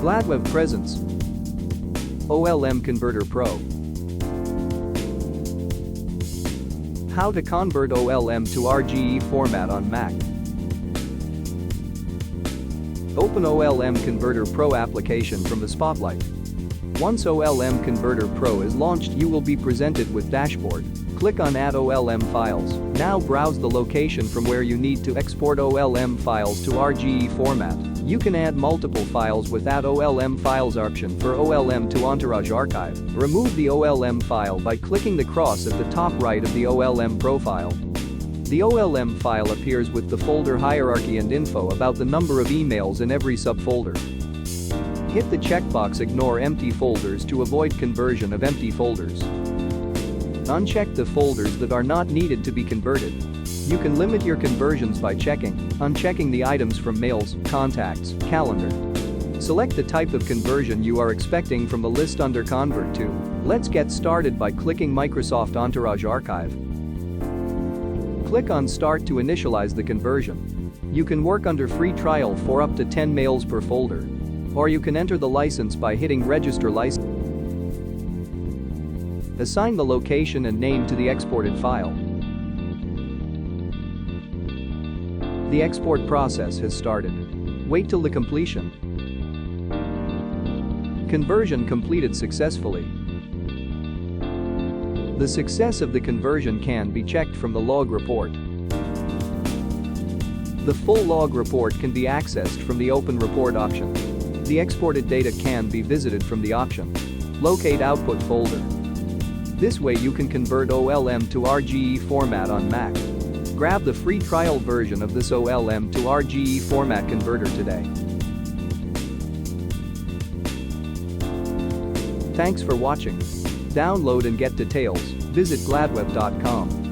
Gladwev presents OLM Converter Pro. How to convert OLM to RGE format on Mac. Open OLM Converter Pro application from the Spotlight. Once OLM Converter Pro is launched, you will be presented with dashboard. Click on Add OLM Files. Now browse the location from where you need to export OLM files to RGE format. You can add multiple files with Add OLM Files option for OLM to Entourage archive. Remove the OLM file by clicking the cross at the top right of the OLM profile. The OLM file appears with the folder hierarchy and info about the number of emails in every subfolder. Hit the checkbox Ignore empty folders to avoid conversion of empty folders. Uncheck the folders that are not needed to be converted. You can limit your conversions by unchecking the items from Mails, Contacts, Calendar. Select the type of conversion you are expecting from the list under Convert to. Let's get started by clicking Microsoft Entourage Archive. Click on Start to initialize the conversion. You can work under free trial for up to 10 mails per folder. Or you can enter the license by hitting Register License. Assign the location and name to the exported file. The export process has started. Wait till the completion. Conversion completed successfully. The success of the conversion can be checked from the log report. The full log report can be accessed from the Open Report option. The exported data can be visited from the option. Locate Output folder. This way you can convert OLM to RGE format on Mac. Grab the free trial version of this OLM to RGE format converter today. Thanks for watching. Download and get details, visit gladwev.com.